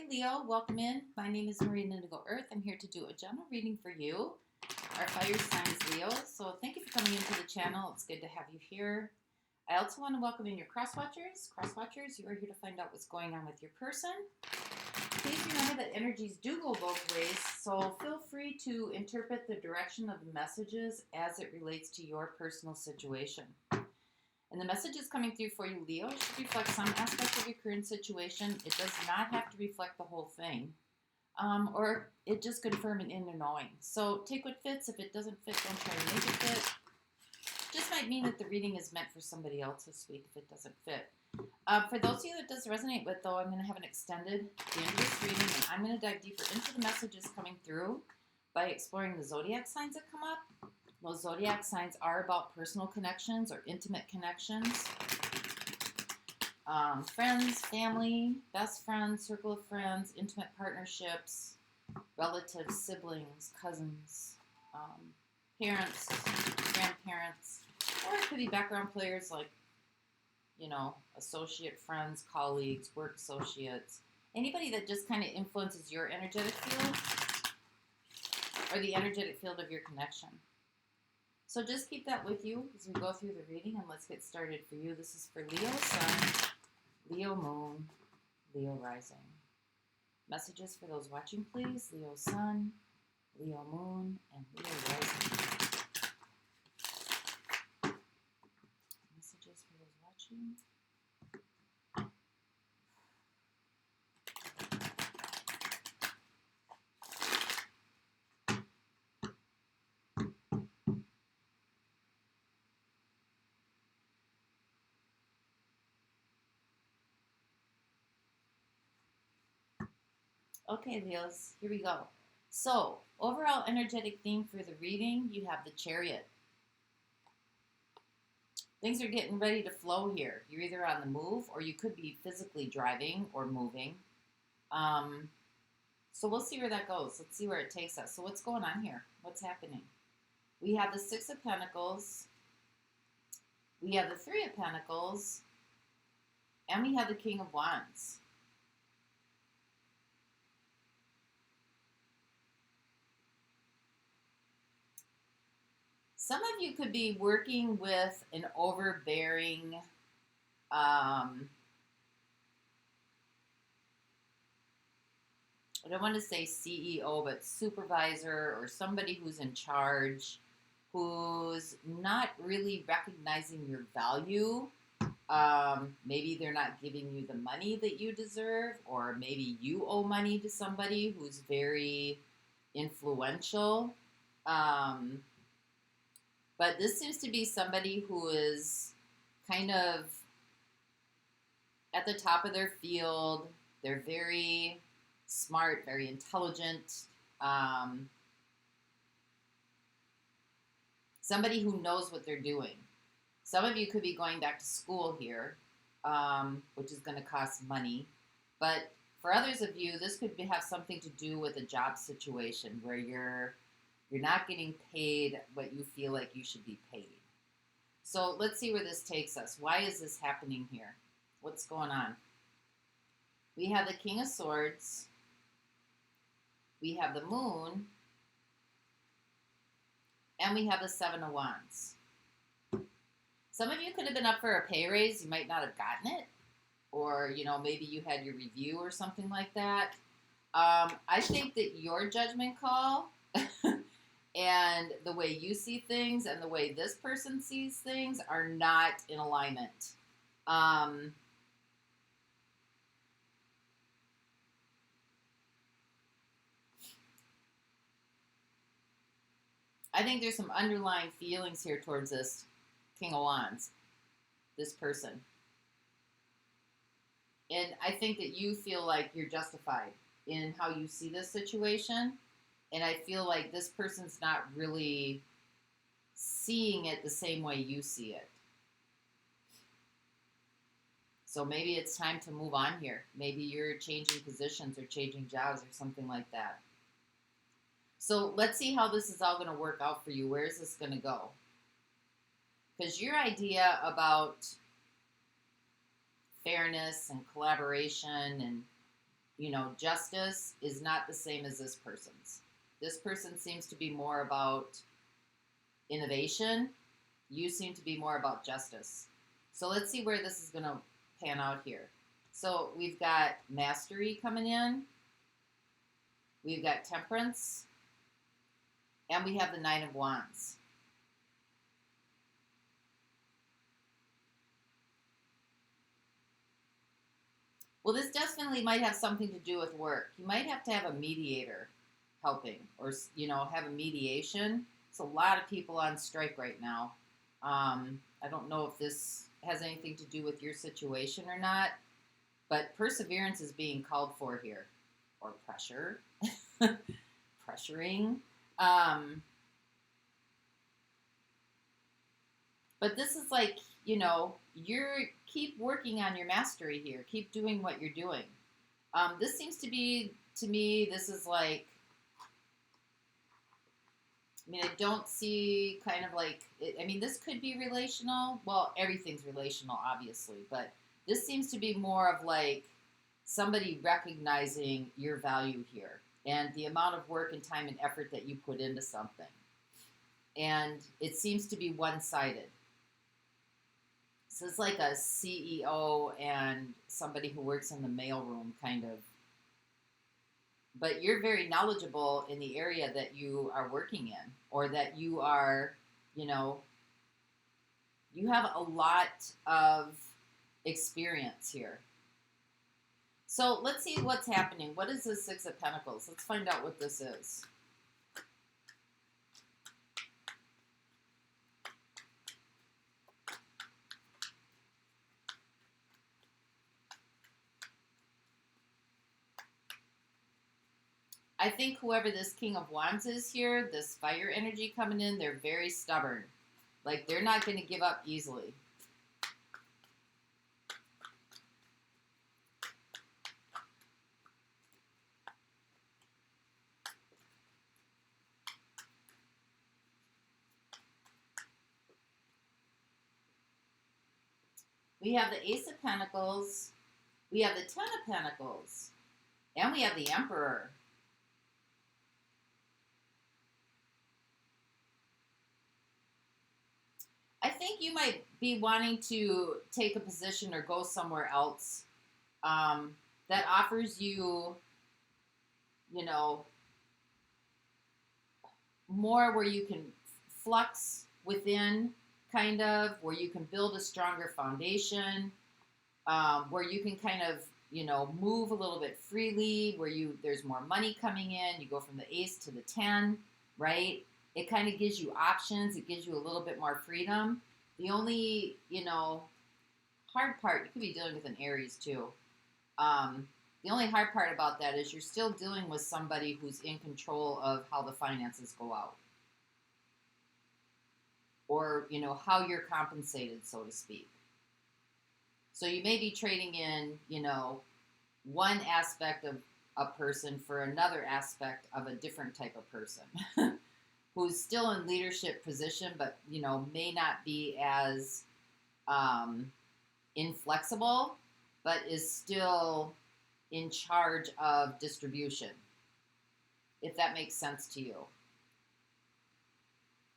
Hey Leo, welcome in. My name is MaryJo Earth. I'm here to do a general reading for you. Our fire sign is Leo, so thank you for coming into the channel. It's good to have you here. I also want to welcome in your cross-watchers. Cross-watchers, you are here to find out what's going on with your person. Please remember that energies do go both ways, so feel free to interpret the direction of the messages as it relates to your personal situation. And the message is coming through for you, Leo. It should reflect some aspect of your current situation. It does not have to reflect the whole thing. Or it just confirm an inner knowing. So take what fits. If it doesn't fit, don't try to make it fit. Just might mean that the reading is meant for somebody else this week if it doesn't fit. For those of you that does resonate with, though, I'm going to have an extended dangerous reading, and I'm going to dive deeper into the messages coming through by exploring the zodiac signs that come up. Those zodiac signs are about personal connections or intimate connections. Friends, family, best friends, circle of friends, intimate partnerships, relatives, siblings, cousins, parents, grandparents, or it could be background players like, you know, associate friends, colleagues, work associates, anybody that just kind of influences your energetic field or the energetic field of your connection. So just keep that with you as we go through the reading, and let's get started for you. This is for Leo Sun, Leo Moon, Leo Rising. Messages for those watching, please. Leo Sun, Leo Moon, and Leo Rising. Messages for those watching. Okay, Leos, here we go. So, overall energetic theme for the reading, you have the Chariot. Things are getting ready to flow here. You're either on the move or you could be physically driving or moving. So we'll see where that goes. Let's see where it takes us. So what's going on here? What's happening? We have the Six of Pentacles. We have the Three of Pentacles. And we have the King of Wands. Some of you could be working with an overbearing, I don't want to say CEO, but supervisor or somebody who's in charge, who's not really recognizing your value. Maybe they're not giving you the money that you deserve, or maybe you owe money to somebody who's very influential. But this seems to be somebody who is kind of at the top of their field. They're very smart, very intelligent. Somebody who knows what they're doing. Some of you could be going back to school here, which is going to cost money. But for others of you, this could have something to do with a job situation where you're not getting paid what you feel like you should be paid. So let's see where this takes us. Why is this happening here? What's going on? We have the King of Swords. We have the Moon. And we have the Seven of Wands. Some of you could have been up for a pay raise. You might not have gotten it. Or, you know, maybe you had your review or something like that. I think that your judgment call and the way you see things and the way this person sees things are not in alignment. I think there's some underlying feelings here towards this King of Wands, this person. And I think that you feel like you're justified in how you see this situation. And I feel like this person's not really seeing it the same way you see it. So maybe it's time to move on here. Maybe you're changing positions or changing jobs or something like that. So let's see how this is all going to work out for you. Where is this going to go? Because your idea about fairness and collaboration and justice is not the same as this person's. This person seems to be more about innovation. You seem to be more about justice. So let's see where this is going to pan out here. So we've got mastery coming in. We've got temperance. And we have the 9 of Wands. Well, this definitely might have something to do with work. You might have to have a mediator helping, or, have a mediation. It's a lot of people on strike right now. I don't know if this has anything to do with your situation or not, but perseverance is being called for here, or pressure, pressuring. But this is like, you're keep working on your mastery here. Keep doing what you're doing. This seems to be, to me, this is like, I don't see kind of like, this could be relational. Well, everything's relational, obviously, but this seems to be more of like somebody recognizing your value here and the amount of work and time and effort that you put into something. And it seems to be one-sided. So it's like a CEO and somebody who works in the mailroom kind of. But you're very knowledgeable in the area that you are working in, or that you are, you have a lot of experience here. So let's see what's happening. What is the 6 of Pentacles? Let's find out what this is. I think whoever this King of Wands is here, this fire energy coming in, they're very stubborn. Like, they're not going to give up easily. We have the Ace of Pentacles, we have the 10 of Pentacles, and we have the Emperor. I think you might be wanting to take a position or go somewhere else that offers you, more where you can flux within, kind of, where you can build a stronger foundation, where you can kind of, move a little bit freely, where there's more money coming in. You go from the Ace to the 10, right? It kind of gives you options. It gives you a little bit more freedom. The only, hard part, you could be dealing with an Aries too. The only hard part about that is you're still dealing with somebody who's in control of how the finances go out. Or, how you're compensated, so to speak. So you may be trading in, one aspect of a person for another aspect of a different type of person. Who's still in leadership position, but, may not be as inflexible, but is still in charge of distribution, if that makes sense to you.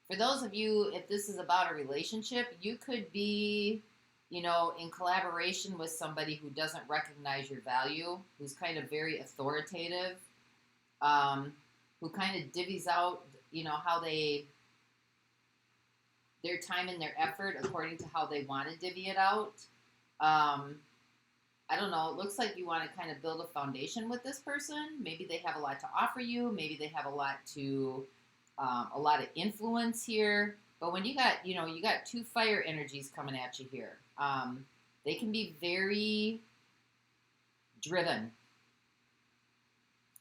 For those of you, if this is about a relationship, you could be, in collaboration with somebody who doesn't recognize your value, who's kind of very authoritative, who kind of divvies out how their time and their effort according to how they want to divvy it out. I don't know. It looks like you want to kind of build a foundation with this person. Maybe they have a lot to offer you. Maybe they have a lot of influence here. But when you got 2 fire energies coming at you here, they can be very driven.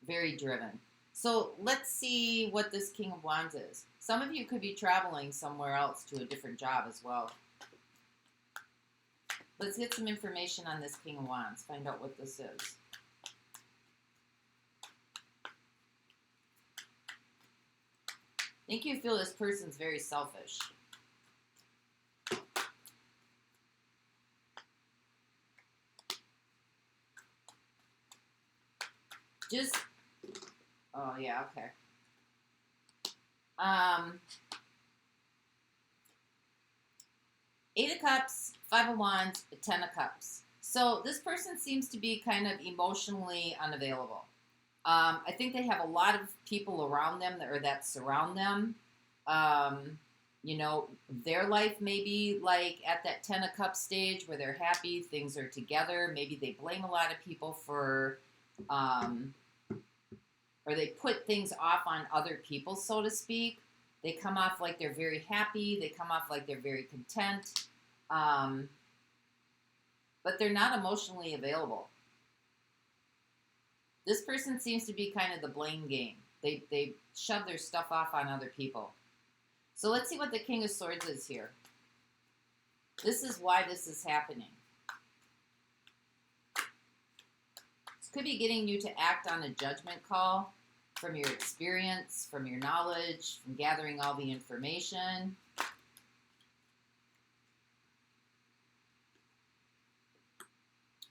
Very driven. So let's see what this King of Wands is. Some of you could be traveling somewhere else to a different job as well. Let's get some information on this King of Wands. Find out what this is. I think you feel this person's very selfish. just, oh yeah, okay. Eight of Cups, Five of Wands, Ten of Cups. So this person seems to be kind of emotionally unavailable. I think they have a lot of people around them that surround them. You know, their life may be like at that Ten of Cups stage where they're happy, things are together. Maybe they blame a lot of people for, or they put things off on other people, so to speak. They come off like they're very happy. They come off like they're very content. But they're not emotionally available. This person seems to be kind of the blame game. They shove their stuff off on other people. So let's see what the King of Swords is here. This is why this is happening. This could be getting you to act on a judgment call from your experience, from your knowledge, from gathering all the information.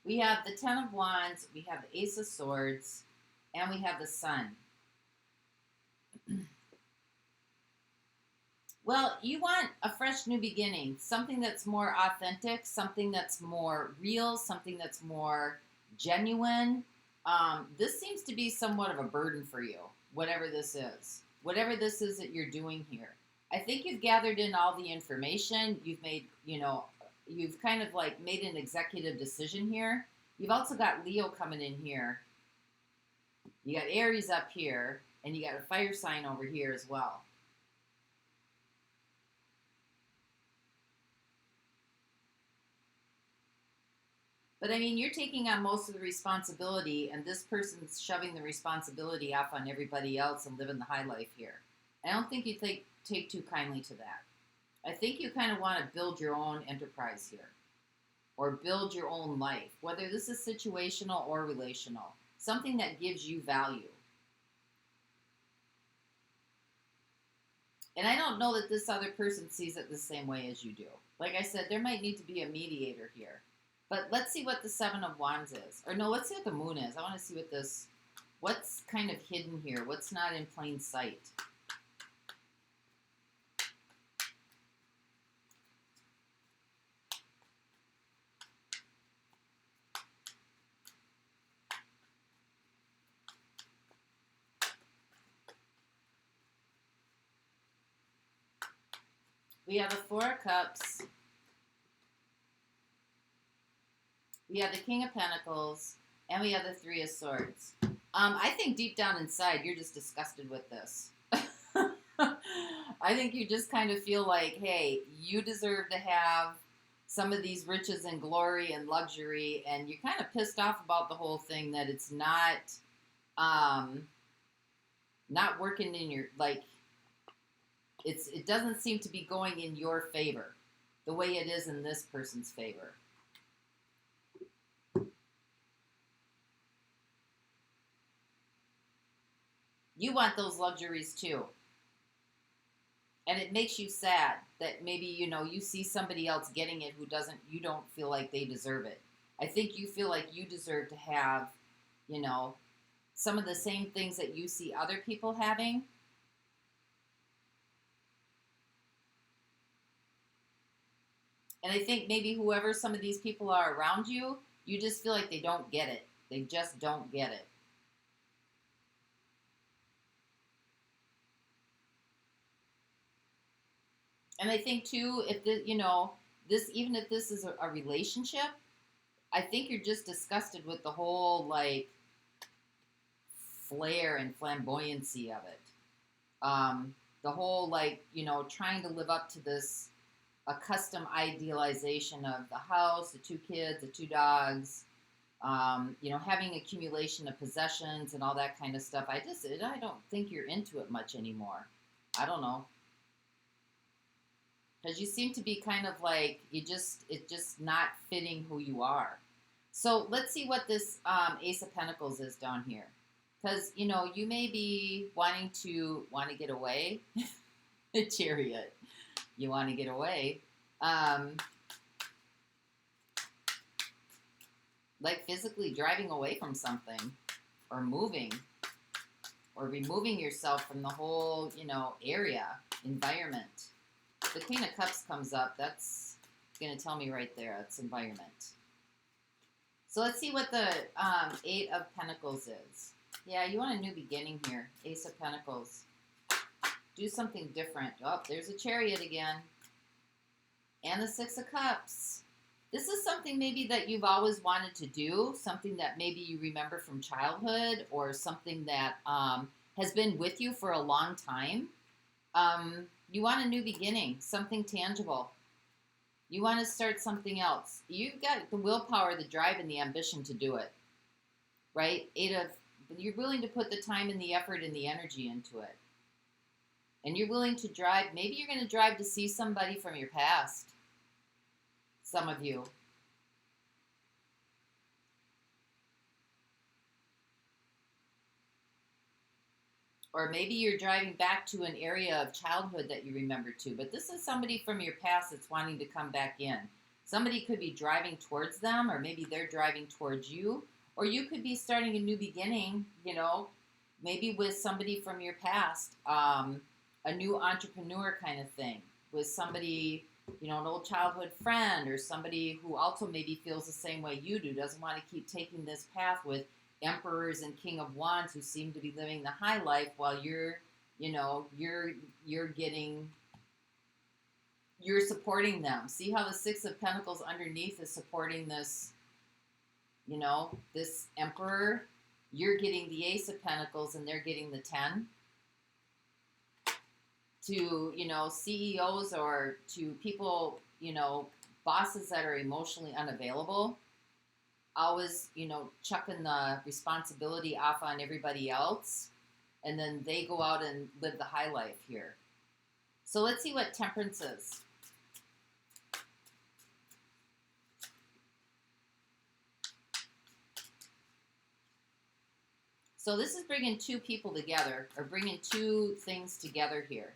We have the Ten of Wands, we have the Ace of Swords, and we have the Sun. Well, you want a fresh new beginning, something that's more authentic, something that's more real, something that's more genuine. This seems to be somewhat of a burden for you, whatever this is. Whatever this is that you're doing here. I think you've gathered in all the information. You've made, you know, you've kind of like made an executive decision here. You've also got Leo coming in here. You got Aries up here, and you got a fire sign over here as well. But I mean, you're taking on most of the responsibility, and this person's shoving the responsibility off on everybody else and living the high life here. I don't think you take too kindly to that. I think you kind of want to build your own enterprise here, or build your own life, whether this is situational or relational, something that gives you value. And I don't know that this other person sees it the same way as you do. Like I said, there might need to be a mediator here. But let's see what the Seven of Wands is. Or no, let's see what the Moon is. I want to see what's kind of hidden here. What's not in plain sight. We have the Four of Cups. We have the King of Pentacles, and we have the Three of Swords. I think deep down inside, you're just disgusted with this. I think you just kind of feel like, hey, you deserve to have some of these riches and glory and luxury, and you're kind of pissed off about the whole thing, that it's not working in your, like, it doesn't seem to be going in your favor the way it is in this person's favor. You want those luxuries too. And it makes you sad that maybe, you know, you see somebody else getting it who you don't feel like they deserve it. I think you feel like you deserve to have, you know, some of the same things that you see other people having. And I think maybe whoever some of these people are around you, you just feel like they don't get it. They just don't get it. And I think too, if even if this is a relationship, I think you're just disgusted with the whole like flair and flamboyancy of it. The whole like, you know, trying to live up to this a custom idealization of the house, the two kids, the two dogs, you know, having accumulation of possessions and all that kind of stuff. I don't think you're into it much anymore. I don't know. Because you seem to be kind of like, it's just not fitting who you are. So let's see what this Ace of Pentacles is down here. Because, you know, you may be wanting to get away. The Chariot. You want to get away. Like physically driving away from something. or moving or removing yourself from the whole, area, environment. The Queen of Cups comes up. That's going to tell me right there. It's environment. So let's see what the Eight of Pentacles is. Yeah, you want a new beginning here. Ace of Pentacles. Do something different. Oh, there's a Chariot again. And the Six of Cups. This is something maybe that you've always wanted to do, something that maybe you remember from childhood, or something that has been with you for a long time. You want a new beginning, something tangible. You want to start something else. You've got the willpower, the drive, and the ambition to do it, right? You're willing to put the time and the effort and the energy into it. And you're willing to drive. Maybe you're going to drive to see somebody from your past. Some of you. Or maybe you're driving back to an area of childhood that you remember too. But this is somebody from your past that's wanting to come back in. Somebody could be driving towards them, or maybe they're driving towards you. Or you could be starting a new beginning, maybe with somebody from your past, a new entrepreneur kind of thing, with somebody, an old childhood friend, or somebody who also maybe feels the same way you do, doesn't want to keep taking this path with emperors and king of wands who seem to be living the high life while you're supporting them. See how the Six of Pentacles underneath is supporting this, this emperor. You're getting the Ace of Pentacles and they're getting the 10. To, CEOs or to people, bosses that are emotionally unavailable, always, chucking the responsibility off on everybody else, and then they go out and live the high life here. So let's see what Temperance is. So this is bringing two people together, or bringing two things together here.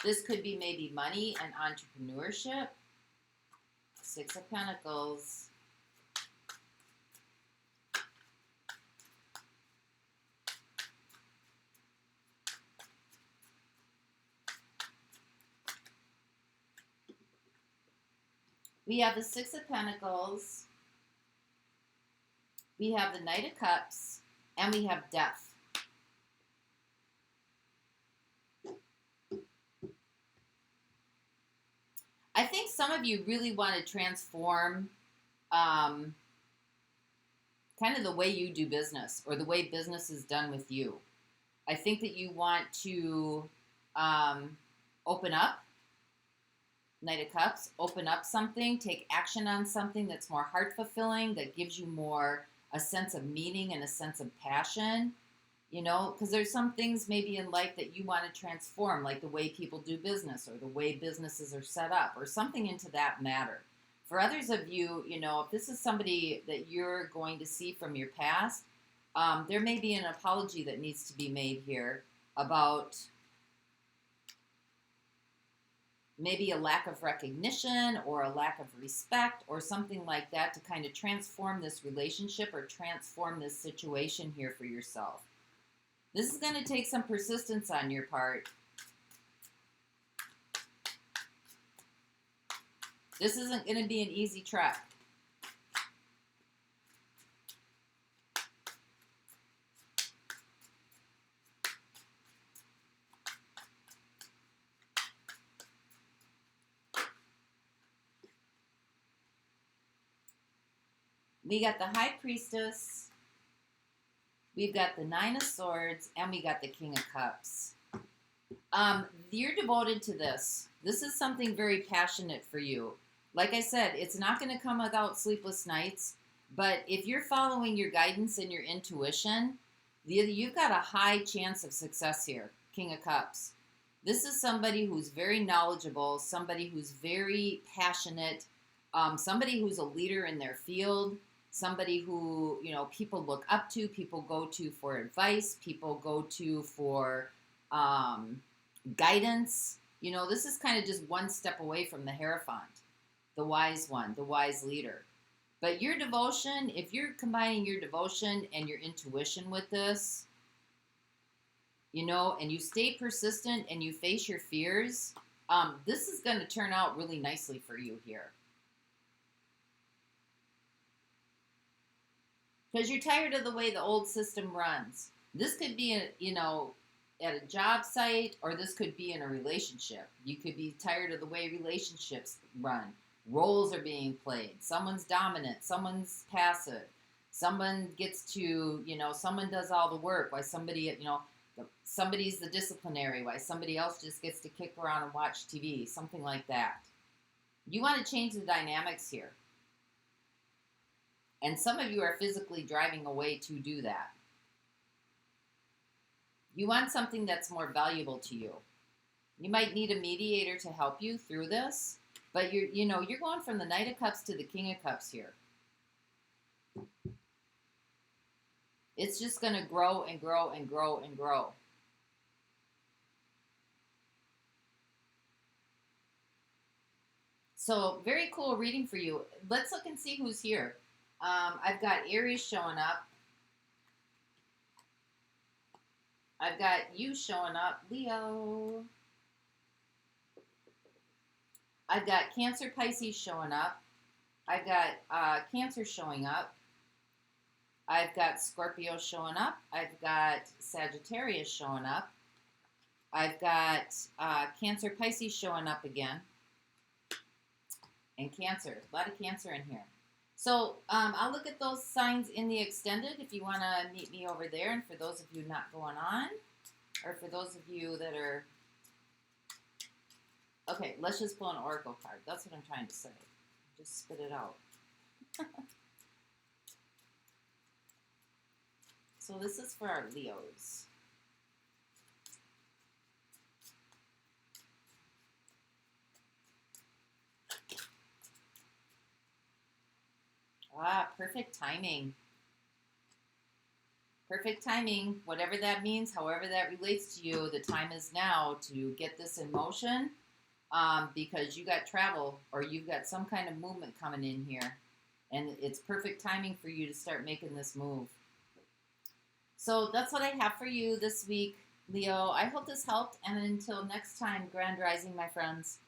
This could be maybe money and entrepreneurship. Six of Pentacles. We have the Six of Pentacles. We have the Knight of Cups. And we have Death. I think some of you really want to transform kind of the way you do business, or the way business is done with you. I think that you want to open up, Knight of Cups, open up something, take action on something that's more heart-fulfilling, that gives you more a sense of meaning and a sense of passion. Because there's some things maybe in life that you want to transform, like the way people do business, or the way businesses are set up, or something into that matter. For others of you, if this is somebody that you're going to see from your past, there may be an apology that needs to be made here about maybe a lack of recognition or a lack of respect or something like that, to kind of transform this relationship or transform this situation here for yourself. This is going to take some persistence on your part. This isn't going to be an easy trek. We got the High Priestess. We've got the Nine of Swords, and we got the King of Cups. You're devoted to this. This is something very passionate for you. Like I said, it's not going to come without sleepless nights, but if you're following your guidance and your intuition, you've got a high chance of success here, King of Cups. This is somebody who's very knowledgeable, somebody who's very passionate, somebody who's a leader in their field, somebody who, people look up to, people go to for advice, people go to for guidance. This is kind of just one step away from the Hierophant, the wise one, the wise leader. But your devotion, if you're combining your devotion and your intuition with this, you know, and you stay persistent and you face your fears, this is going to turn out really nicely for you here. Because you're tired of the way the old system runs. This could be, you know, at a job site, or this could be in a relationship. You could be tired of the way relationships run. Roles are being played. Someone's dominant. Someone's passive. Someone gets to, you know, someone does all the work. Why somebody, you know, somebody's the disciplinary. Why somebody else just gets to kick around and watch TV. Something like that. You want to change the dynamics here. And some of you are physically driving away to do that. You want something that's more valuable to you. You might need a mediator to help you through this, but you're going from the Knight of Cups to the King of Cups here. It's just going to grow and grow and grow and grow. So, very cool reading for you. Let's look and see who's here. I've got Aries showing up. I've got you showing up, Leo. I've got Cancer, Pisces showing up. I've got Cancer showing up. I've got Scorpio showing up. I've got Sagittarius showing up. I've got Cancer, Pisces showing up again. And Cancer. A lot of Cancer in here. So I'll look at those signs in the extended if you want to meet me over there. And for those of you not going on, or for those of you that are... Okay, let's just pull an oracle card. That's what I'm trying to say. Just spit it out. So this is for our Leos. Perfect timing. Perfect timing, whatever that means, however that relates to you, the time is now to get this in motion because you got travel or you've got some kind of movement coming in here. And it's perfect timing for you to start making this move. So that's what I have for you this week, Leo. I hope this helped. And until next time, Grand Rising, my friends.